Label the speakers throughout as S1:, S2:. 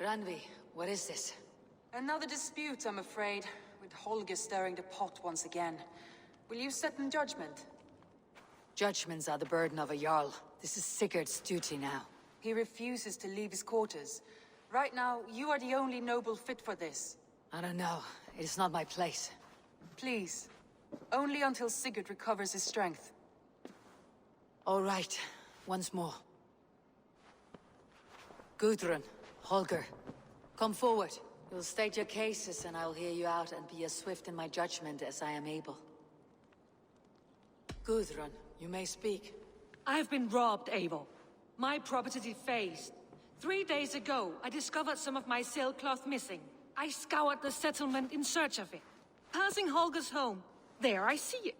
S1: Ranvi, what is this?
S2: Another dispute, I'm afraid, with Holger stirring the pot once again. Will you sit in judgment?
S1: Judgments are the burden of a Jarl. This is Sigurd's duty now.
S2: He refuses to leave his quarters. Right now, you are the only noble fit for this.
S1: I don't know. It is not my place.
S2: Please. Only until Sigurd recovers his strength.
S1: All right. Once more. Gudrun, Holger, come forward. You'll state your cases and I'll hear you out and be as swift in my judgment as I am able. Gudrun, you may speak.
S3: I have been robbed, Eivor. My property defaced. 3 days ago, I discovered some of my sailcloth missing. I scoured the settlement in search of it. Passing Holger's home, there I see it.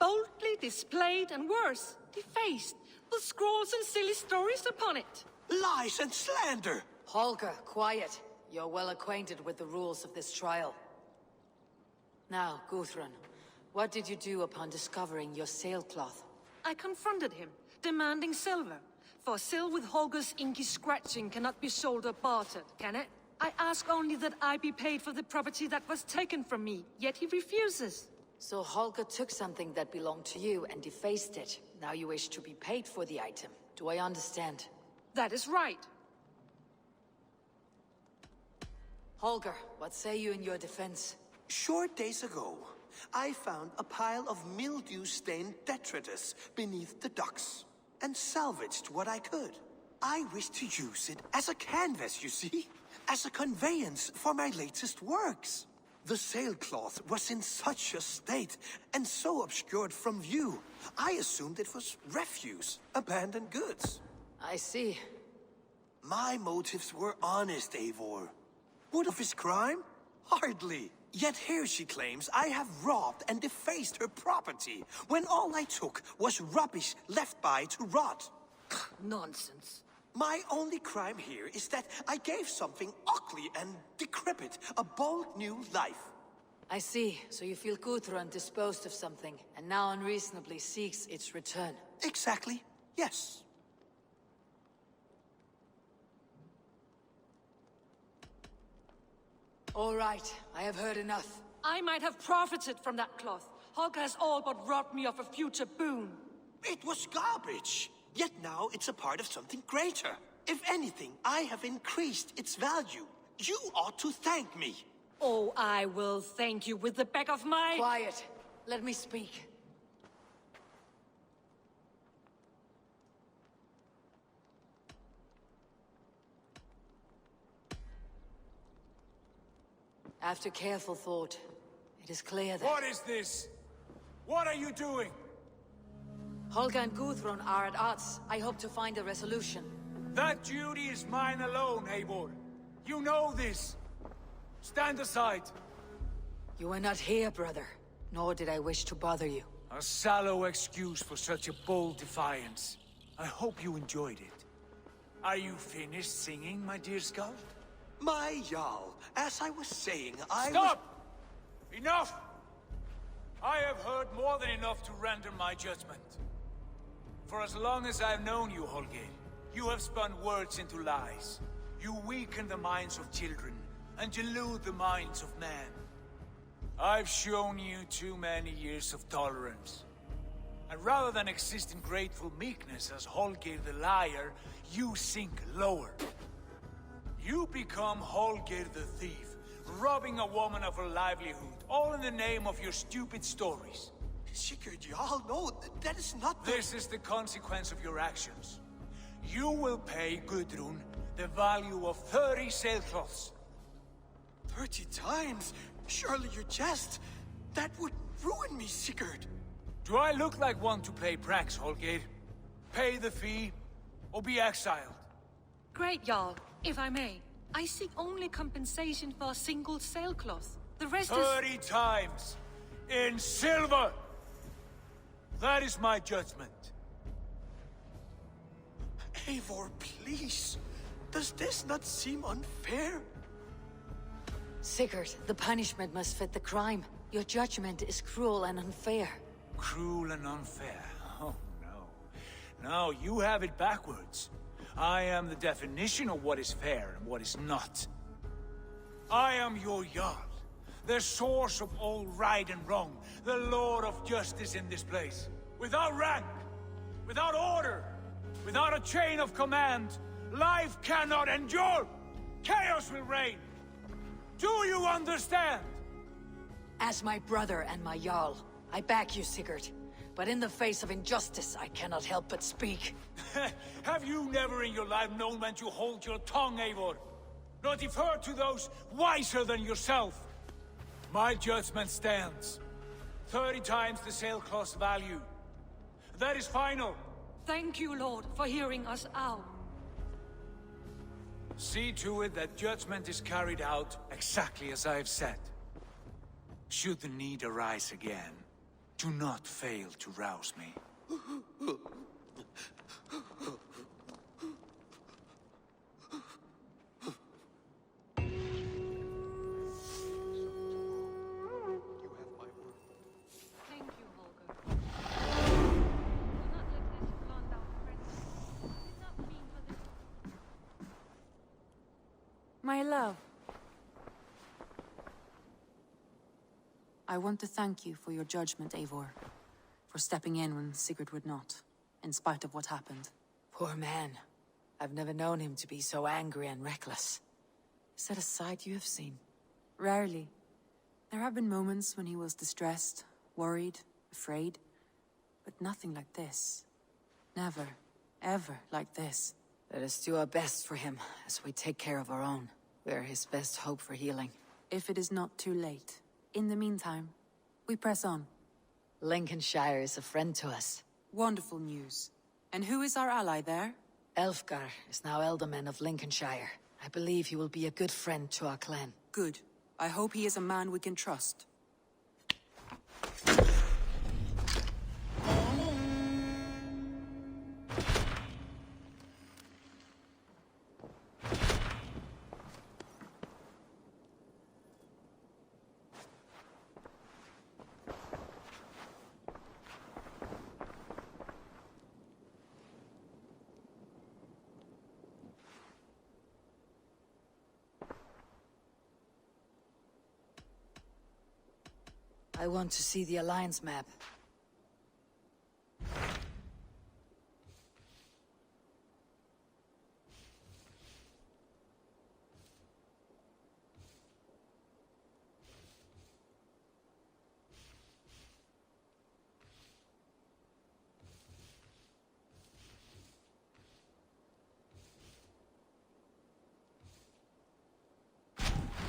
S3: Boldly displayed and worse, defaced, with scrawls and silly stories upon it.
S4: Lies and slander!
S1: Holger, quiet. You're well acquainted with the rules of this trial. Now, Gudrun, what did you do upon discovering your sailcloth?
S3: I confronted him, demanding silver. For silver with Holger's inky scratching cannot be sold or bartered, can it? I ask only that I be paid for the property that was taken from me, yet he refuses.
S1: So Holger took something that belonged to you and defaced it. Now you wish to be paid for the item. Do I understand?
S3: That is right.
S1: Holger, what say you in your defense?
S4: Short days ago, I found a pile of mildew-stained detritus beneath the docks, and salvaged what I could. I wished to use it as a canvas, you see? As a conveyance for my latest works. The sailcloth was in such a state, and so obscured from view, I assumed it was refuse, abandoned goods.
S1: I see.
S4: My motives were honest, Eivor. What of his crime? Hardly. Yet here she claims I have robbed and defaced her property, when all I took was rubbish left by to rot.
S3: Nonsense.
S4: My only crime here is that I gave something ugly and decrepit a bold new life.
S1: I see. So you feel Gudrun disposed of something, and now unreasonably seeks its return.
S4: Exactly, yes.
S1: All right, I have heard enough.
S3: I might have profited from that cloth. Holger has all but robbed me of a future boon.
S4: It was garbage. Yet now it's a part of something greater. If anything, I have increased its value. You ought to thank me.
S3: Oh, I will thank you with the back of my...
S1: Quiet. Let me speak. After careful thought, it is clear that...
S5: What is this? What are you doing?
S1: Holger and Gudrun are at odds. I hope to find a resolution.
S5: That duty is mine alone, Eivor. You know this. Stand aside.
S1: You were not here, brother. Nor did I wish to bother you.
S5: A sallow excuse for such a bold defiance. I hope you enjoyed it. Are you finished singing, my dear Skald?
S4: My Jarl, as I was saying,
S5: Stop! Enough! I have heard more than enough to render my judgment. For as long as I've known you, Holger, you have spun words into lies. You weaken the minds of children, and delude the minds of men. I've shown you too many years of tolerance. And rather than exist in grateful meekness as Holger the liar, you sink lower. You become Holger the thief, robbing a woman of her livelihood, all in the name of your stupid stories.
S4: Sigurd, Jarl, no, that is not the...
S5: This is the consequence of your actions. You will pay Gudrun the value of 30 sailcloths.
S4: 30 times? Surely you jest. That would ruin me, Sigurd.
S5: Do I look like one to play pranks, Holger? Pay the fee, or be exiled.
S3: Great, Jarl. If I may, I seek only compensation for a single sailcloth. The rest is...
S5: 30 times! In silver! That is my judgment.
S4: Eivor, please. Does this not seem unfair?
S1: Sigurd, the punishment must fit the crime. Your judgment is cruel and unfair.
S5: Cruel and unfair. Oh no. No, you have it backwards. I am the definition of what is fair and what is not. I am your Jarl, the source of all right and wrong, the Lord of justice in this place. Without rank, without order, without a chain of command, life cannot endure. Chaos will reign. Do you understand?
S1: As my brother and my Jarl, I back you, Sigurd. But in the face of injustice, I cannot help but speak.
S5: Have you never in your life known when to hold your tongue, Eivor? Nor defer to those wiser than yourself? My judgment stands. 30 times the sailcloth's value. That is final.
S3: Thank you, Lord, for hearing us out.
S5: See to it that judgment is carried out exactly as I have said. Should the need arise again, do not fail to rouse me.
S3: Thank you, Holger. Do not let this blunt our friendship. I did not mean for this.
S2: My love. I want to thank you for your judgment, Eivor. For stepping in when Sigurd would not, in spite of what happened.
S1: Poor man. I've never known him to be so angry and reckless. Is that a side you have seen?
S2: Rarely. There have been moments when he was distressed, worried, afraid. But nothing like this. Never, ever like this.
S1: Let us do our best for him, as we take care of our own. We are his best hope for healing.
S2: If it is not too late. In the meantime, we press on.
S1: Lincolnshire is a friend to us.
S2: Wonderful news. And who is our ally there?
S1: Elfgar is now Ealdorman of Lincolnshire. I believe he will be a good friend to our clan.
S2: Good. I hope he is a man we can trust.
S1: I want to see the Alliance map.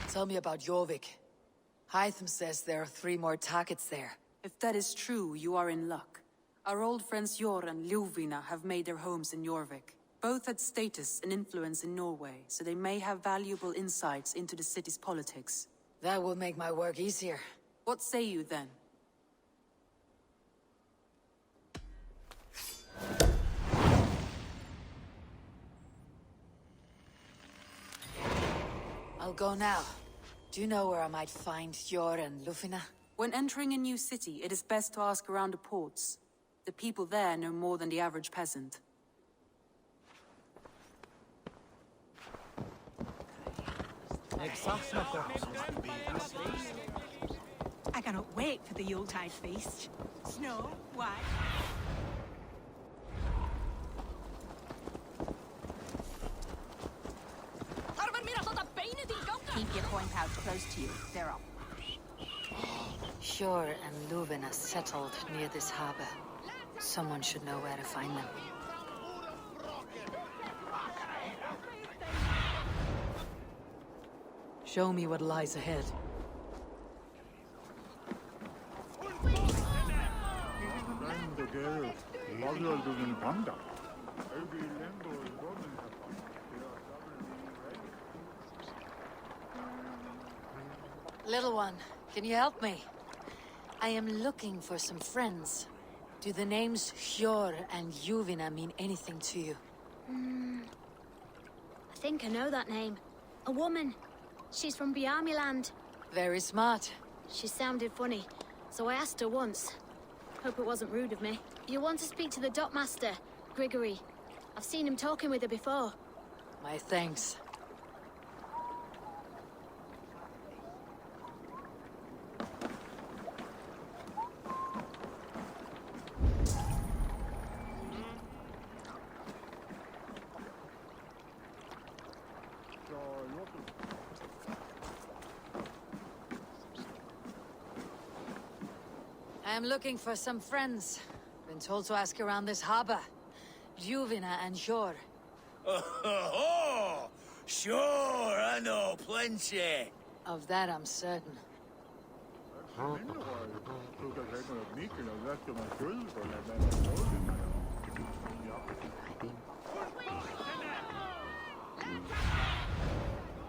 S1: Tell me about Jorvik. Hytham says there are 3 more targets there.
S2: If that is true, you are in luck. Our old friends Jor and Ljuvina have made their homes in Jorvik. Both had status and influence in Norway, so they may have valuable insights into the city's politics.
S1: That will make my work easier.
S2: What say you then?
S1: I'll go now. Do you know where I might find Jor and Ljuvina?
S2: When entering a new city, it is best to ask around the ports. The people there know more than the average peasant.
S6: I cannot wait for the Yuletide feast. Snow, white.
S7: Keep your coin pouch close to you. They're up.
S1: Jor and Ljuvina settled near this harbor. Someone should know where to find them. Show me what lies ahead. Little one, can you help me? I am looking for some friends. Do the names Jor and Ljuvina mean anything to you?
S8: I think I know that name. A woman. She's from Bjarmiland.
S1: Very smart.
S8: She sounded funny, so I asked her once. Hope it wasn't rude of me. You want to speak to the dockmaster? Grigory. I've seen him talking with her before.
S1: My thanks. I'm looking for some friends. Been told to ask around this harbor. Juvina and Jor.
S5: Oh, sure, I know plenty.
S1: Of that I'm certain.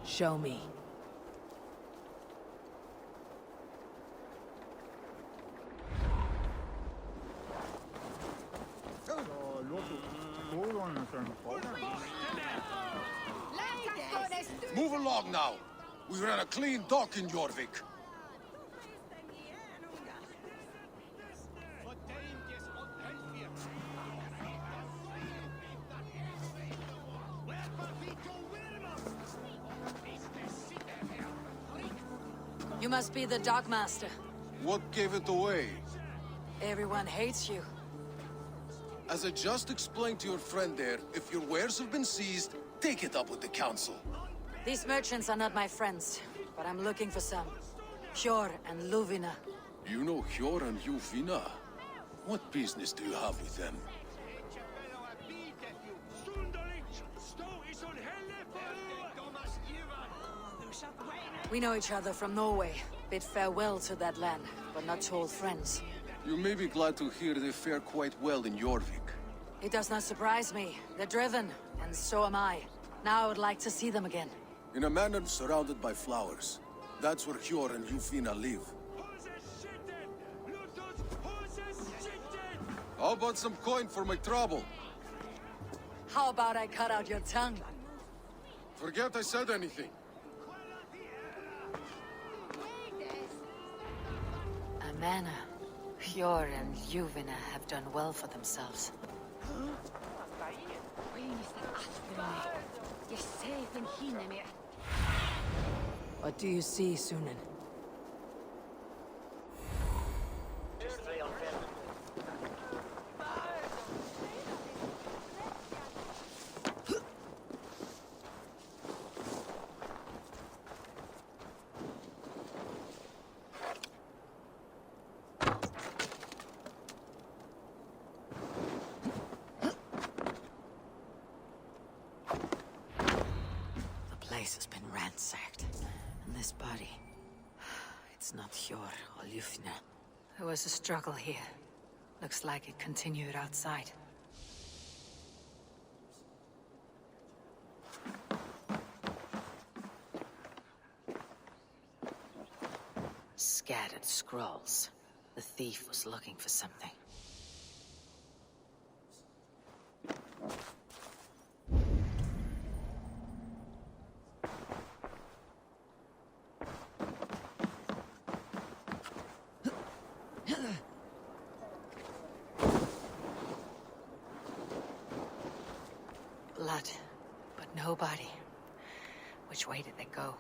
S1: Show me.
S9: Move along now. We ran a clean dock in Jorvik.
S1: You must be the dockmaster.
S9: What gave it away?
S1: Everyone hates you.
S9: As I just explained to your friend there, if your wares have been seized, take it up with the council.
S1: These merchants are not my friends, but I'm looking for some. Hjor and Luvina.
S9: You know Hjor and Juvina? What business do you have with them?
S1: We know each other from Norway. Bid farewell to that land, but not to old friends.
S9: You may be glad to hear they fare quite well in Jorvik.
S1: It does not surprise me. They're driven, and so am I. Now I would like to see them again.
S9: In a manor surrounded by flowers. That's where Hjor and Juvina live. How about some coin for my trouble?
S1: How about I cut out your tongue?
S9: Forget I said anything.
S1: A manor. Hjor and Juvina have done well for themselves. What do you see, Sunan? The place has been ransacked. And this body... It's not Hjor or Juvina. There was a struggle here. Looks like it continued outside. Scattered scrolls. The thief was looking for something. Blood, but no body. Which way did they go?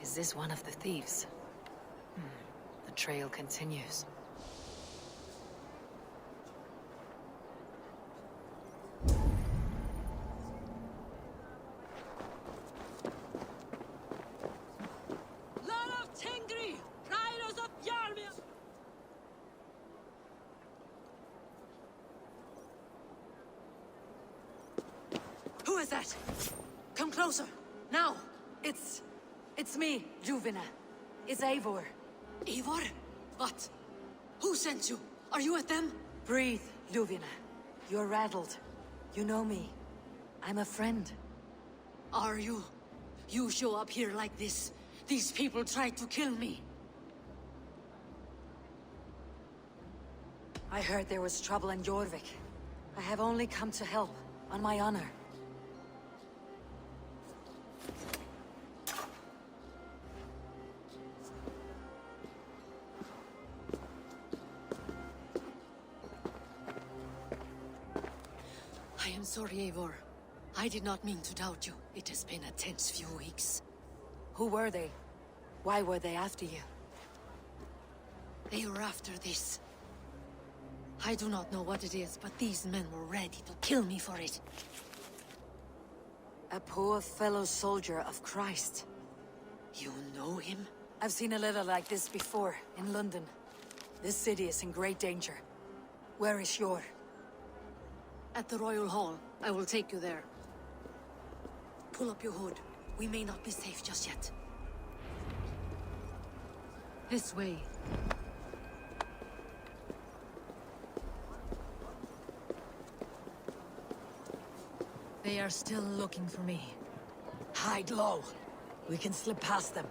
S1: Is this one of the thieves? The trail continues. Who is that? Come closer, now! It's me, Juvina. It's Eivor.
S2: Eivor? What? Who sent you? Are you with them?
S1: Breathe, Juvina. You're rattled. You know me. I'm a friend.
S2: Are you? You show up here like this. These people tried to kill me.
S1: I heard there was trouble in Jorvik. I have only come to help, on my honor. I am sorry, Eivor. I did not mean to doubt you. It has been a tense few weeks. Who were they? Why were they after you? They were after this. I do not know what it is, but these men were ready to kill me for it. A poor fellow soldier of Christ. You know him? I've seen a letter like this before, in London. This city is in great danger. Where is Hjor? At the Royal Hall. I will take you there. Pull up your hood. We may not be safe just yet. This way. They are still looking for me. Hide low. We can slip past them.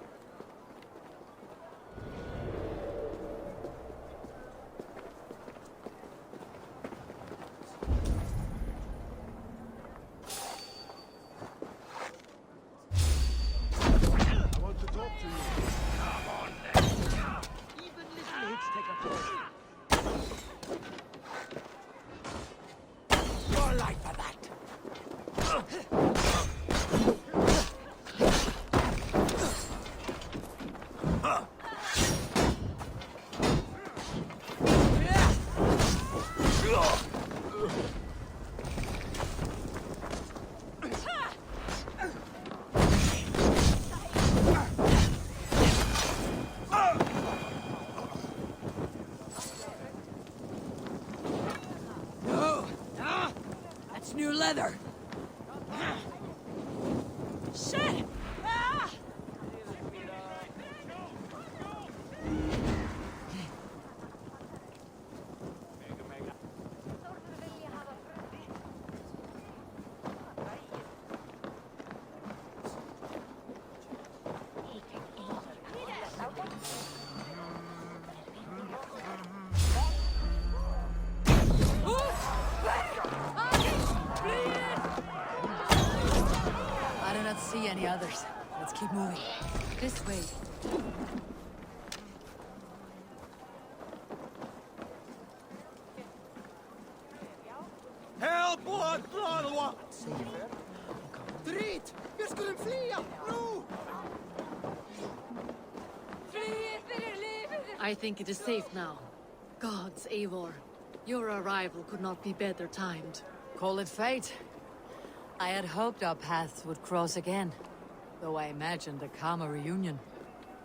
S1: New leather! Shit! Ah! I do not see any others. Let's keep moving. This way.
S4: Help! What? Drit! Vi skulle fly! Nu!
S1: I think it is safe now. Gods, Eivor. Your arrival could not be better timed. Call it fate. I had hoped our paths would cross again, though I imagined a calmer reunion.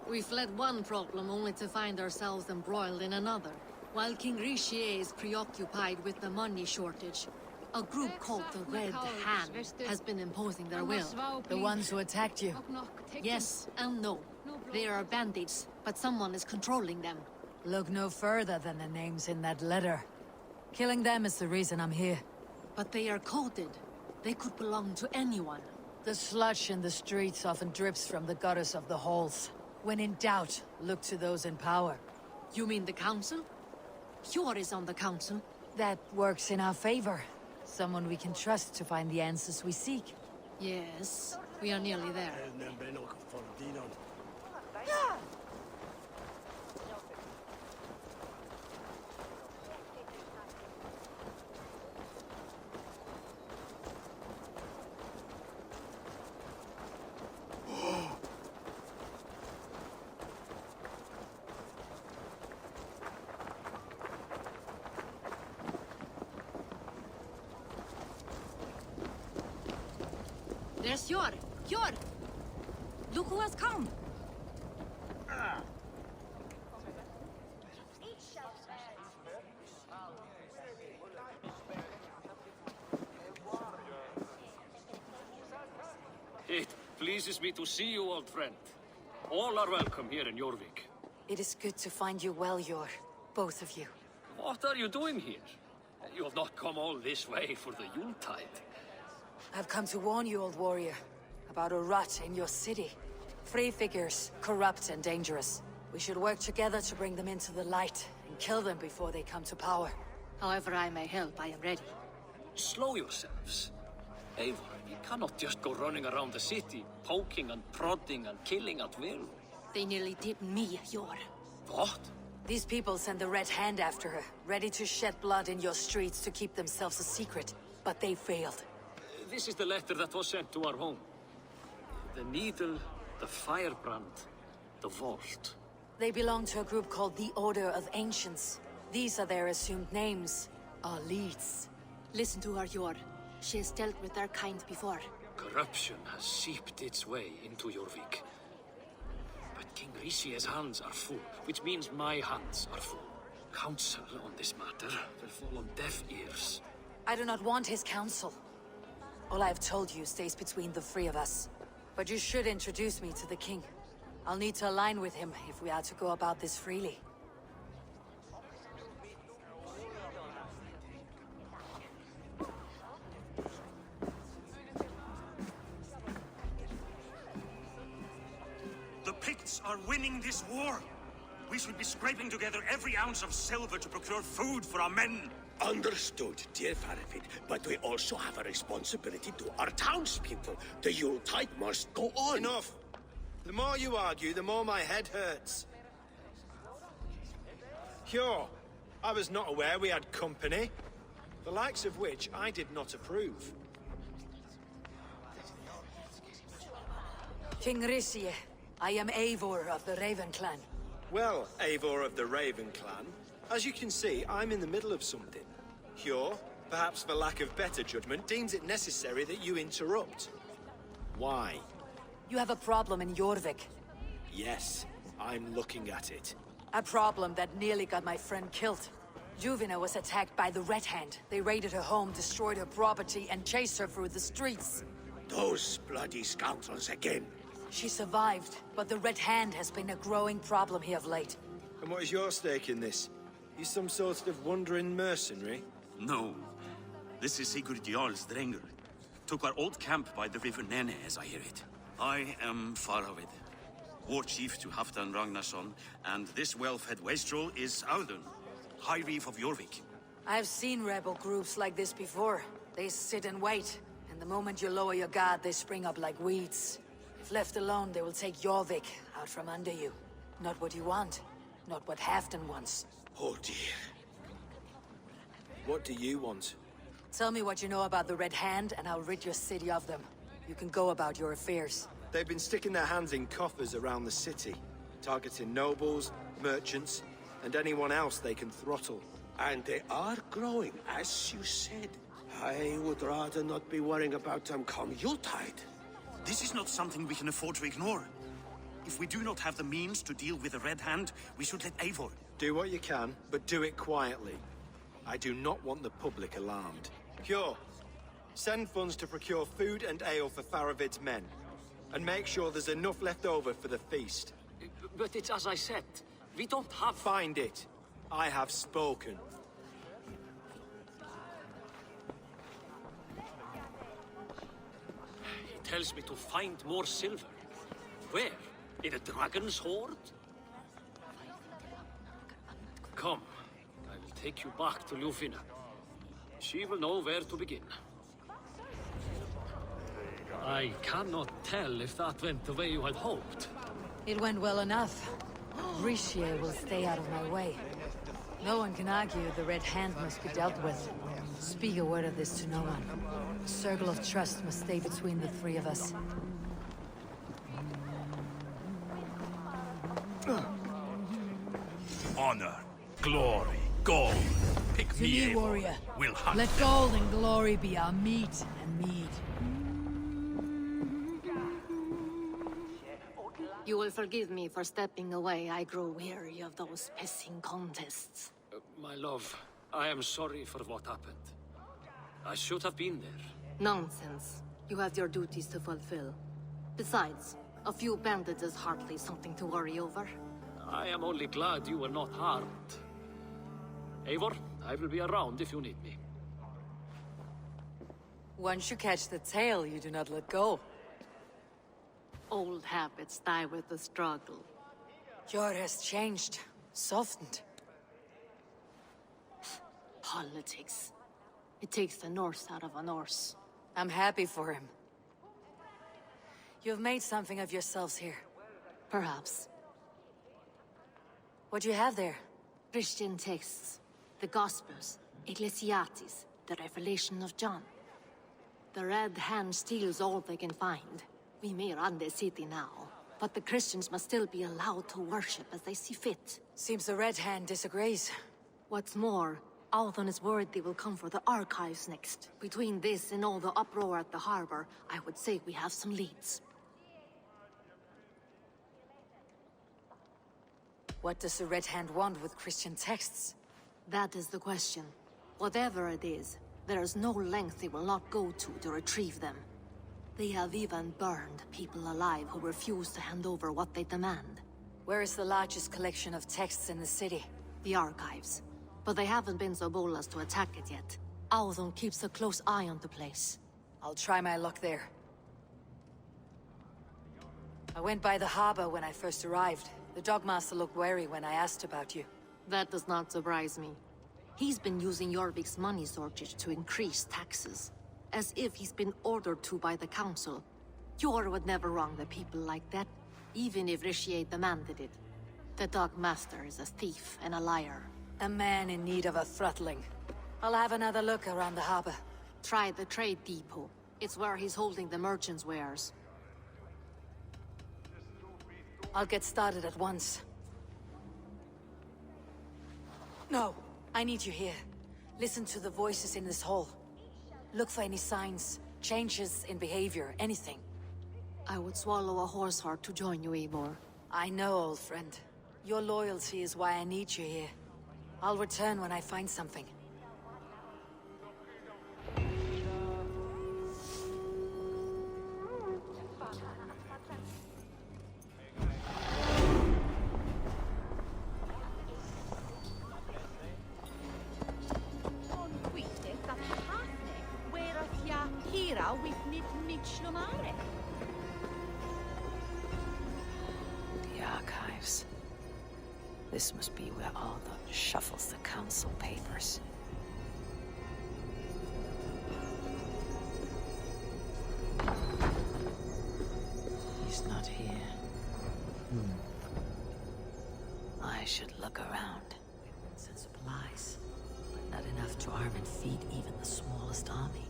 S1: We fled one problem only to find ourselves embroiled in another. While King Richier is preoccupied with the money shortage, a group called the Red Hand has been imposing their will. The ones who attacked you? Yes and no. They are bandits, but someone is controlling them. Look no further than the names in that letter. Killing them is the reason I'm here. But they are coded. They could belong to anyone. The sludge in the streets often drips from the gutters of the halls. When in doubt, look to those in power. You mean the council? Hjor is on the council. That works in our favor. Someone we can trust to find the answers we seek. Yes, we are nearly there. There's Hjor! Hjor! Look who has come!
S10: It pleases me to see you, old friend. All are welcome here in Jorvik.
S1: It is good to find you well, Hjor. Both of you.
S10: What are you doing here? You have not come all this way for the Yuletide.
S1: I've come to warn you, old warrior, about a rot in your city. Free figures, corrupt and dangerous. We should work together to bring them into the light and kill them before they come to power. However I may help, I am ready.
S10: Slow yourselves. Eivor, you cannot just go running around the city, poking and prodding and killing at will.
S1: They nearly did me, Hjor.
S10: What?
S1: These people send the Red Hand after her, ready to shed blood in your streets to keep themselves a secret. but they failed.
S10: This is the letter that was sent to our home. The needle, the firebrand, the vault.
S1: They belong to a group called the Order of Ancients. These are their assumed names. Our leads.
S8: Listen to her, Yor. She has dealt with their kind before.
S10: Corruption has seeped its way into Jorvik. But King Risie's hands are full, which means my hands are full. Counsel on this matter will fall on deaf ears.
S1: I do not want his counsel. All I have told you stays between the three of us. But you should introduce me to the king. I'll need to align with him if we are to go about this freely.
S11: The Picts are winning this war. We should be scraping together every ounce of silver to procure food for our men.
S12: Understood, dear Faravid, but we also have a responsibility to our townspeople. The Yuletide must go on.
S13: Enough! The more you argue, the more my head hurts. Sure, I was not aware we had company, the likes of which I did not approve.
S1: King Risie, I am Eivor of the Raven Clan.
S13: Well, Eivor of the Raven Clan, as you can see, I'm in the middle of something. Hjor, perhaps for lack of better judgment, deems it necessary that you interrupt. Why?
S1: You have a problem in Jorvik.
S13: Yes, I'm looking at it.
S1: A problem that nearly got my friend killed. Juvina was attacked by the Red Hand. They raided her home, destroyed her property, and chased her through the streets.
S12: Those bloody scoundrels again.
S1: She survived, but the Red Hand has been a growing problem here of late.
S13: And what is your stake in this? You some sort of wandering mercenary?
S11: No. This is Sigurd Jarl's Drenger. Took our old camp by the river Nene, as I hear it. I am Faravid, war chief to Halfdan Ragnarsson, and this well-fed wastrel is Audun, High Reef of Jorvik.
S1: I've seen rebel groups like this before. They sit and wait, and the moment you lower your guard, they spring up like weeds. If left alone, they will take Jorvik out from under you. Not what you want, not what Halfdan wants.
S12: Oh dear.
S13: What do you want?
S1: Tell me what you know about the Red Hand, and I'll rid your city of them. You can go about your affairs.
S13: They've been sticking their hands in coffers around the city, targeting nobles, merchants, and anyone else they can throttle.
S12: And they are growing, as you said. I would rather not be worrying about them come Yuletide.
S11: This is not something we can afford to ignore. If we do not have the means to deal with the Red Hand, we should let Eivor.
S13: Do what you can, but do it quietly. I do not want the public alarmed. Hjor, send funds to procure food and ale for Faravid's men. And make sure there's enough left over for the feast.
S10: But it's as I said, we don't have...
S13: Find it. I have spoken.
S10: He tells me to find more silver. Where? In a dragon's hoard? Come, I will take you back to Ljufina. She will know where to begin. I cannot tell if that went the way you had hoped.
S1: It went well enough. Risie will stay out of my way. No one can argue the Red Hand must be dealt with. Speak a word of this to no one. A circle of trust must stay between the three of us.
S11: Honor, glory, gold. Pick
S1: To
S11: me,
S1: me,
S11: Eivor.
S1: warrior.
S11: We'll hunt.
S1: Let gold and glory be our meat and mead.
S8: You will forgive me for stepping away. I grow weary of those pissing contests.
S10: My love, I am sorry for what happened. I should have been there.
S8: Nonsense. You have your duties to fulfill. Besides, a few bandits is hardly something to worry over.
S10: I am only glad you were not harmed. Eivor, I will be around if you need me.
S1: Once you catch the tail, you do not let go.
S8: Old habits die with the struggle.
S1: Hjor has changed, softened.
S8: Politics. It takes the Norse out of a Norse.
S1: I'm happy for him. You've made something of yourselves here.
S8: Perhaps.
S1: What do you have there?
S8: Christian texts. The Gospels. Ecclesiastes. The Revelation of John. The Red Hand steals all they can find. We may run the city now, but the Christians must still be allowed to worship as they see fit.
S1: Seems the Red Hand disagrees.
S8: What's more, Althon is worried they will come for the archives next. Between this and all the uproar at the harbor, I would say we have some leads.
S1: What does the Red Hand want with Christian texts?
S8: That is the question. Whatever it is, there is no length they will not go to retrieve them. They have even burned people alive who refuse to hand over what they demand.
S1: Where is the largest collection of texts in the city?
S8: The archives. But they haven't been so bold as to attack it yet. Althon keeps a close eye on the place.
S1: I'll try my luck there. I went by the harbor when I first arrived. The Dogmaster looked wary when I asked about you.
S8: That does not surprise me. He's been using Jorvik's money shortage to increase taxes. As if he's been ordered to by the council. Jor would never wrong the people like that, even if Rishier demanded it. The Dogmaster is a thief and a liar.
S1: A man in need of a throttling. I'll have another look around the harbor.
S8: Try the trade depot. It's where he's holding the merchants' wares.
S1: I'll get started at once. No, I need you here. Listen to the voices in this hall. Look for any signs, changes in behavior, anything.
S8: I would swallow a horse heart to join you, Eivor.
S1: I know, old friend. Your loyalty is why I need you here. I'll return when I find something. The archives. This must be where Althon shuffles the council papers. He's not here. I should look around. Weapons and supplies, but not enough to arm and feed even the smallest army.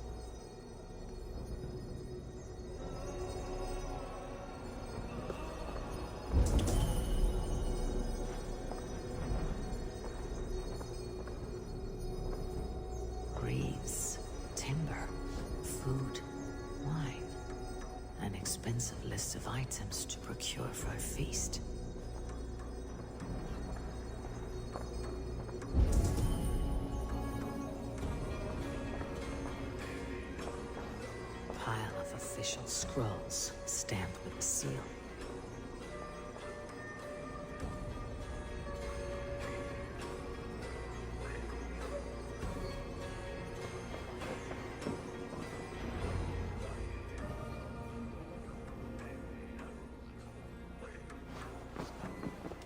S1: Greaves, timber, food, wine. An expensive list of items to procure for a feast. Pile of official scrolls stamped with a seal.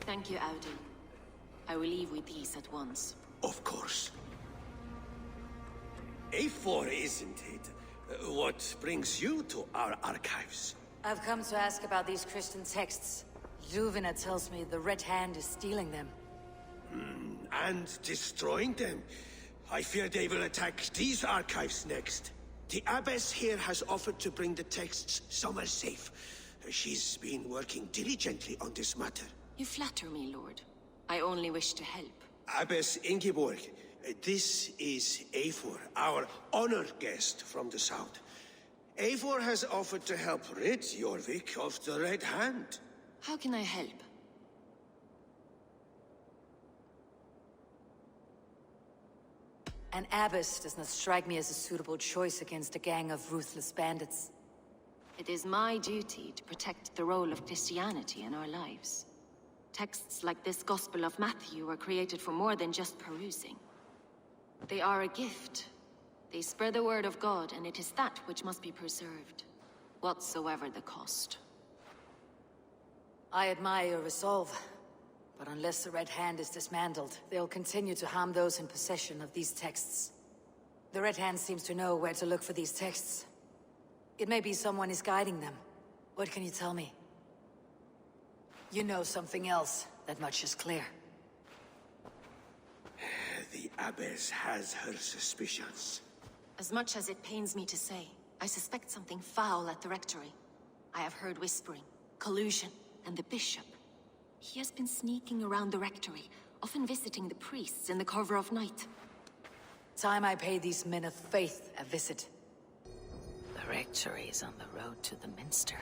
S14: Thank you, Audun. I will leave with these at once.
S12: Of course. A4, isn't it? What brings you to our archives?
S1: I've come to ask about these Christian texts. Ljuvina tells me the Red Hand is stealing them.
S12: And destroying them. I fear they will attack these archives next. The Abbess here has offered to bring the texts somewhere safe. She's been working diligently on this matter.
S14: You flatter me, Lord. I only wish to help.
S12: Abbess Ingeborg, this is Eivor, our honored guest from the south. Eivor has offered to help rid Jorvik of the Red Hand.
S14: How can I help?
S1: An abbess does not strike me as a suitable choice against a gang of ruthless bandits.
S14: It is my duty to protect the role of Christianity in our lives. Texts like this Gospel of Matthew were created for more than just perusing. They are a gift. They spread the word of God, and it is that which must be preserved, whatsoever the cost.
S1: I admire your resolve, but unless the Red Hand is dismantled, they'll continue to harm those in possession of these texts. The Red Hand seems to know where to look for these texts. It may be someone is guiding them. What can you tell me? You know something else. That much is clear.
S12: The Abbess has her suspicions.
S14: As much as it pains me to say, I suspect something foul at the rectory. I have heard whispering, collusion, and the bishop. He has been sneaking around the rectory, often visiting the priests in the cover of night.
S1: Time I pay these men of faith a visit. The rectory is on the road to the minster.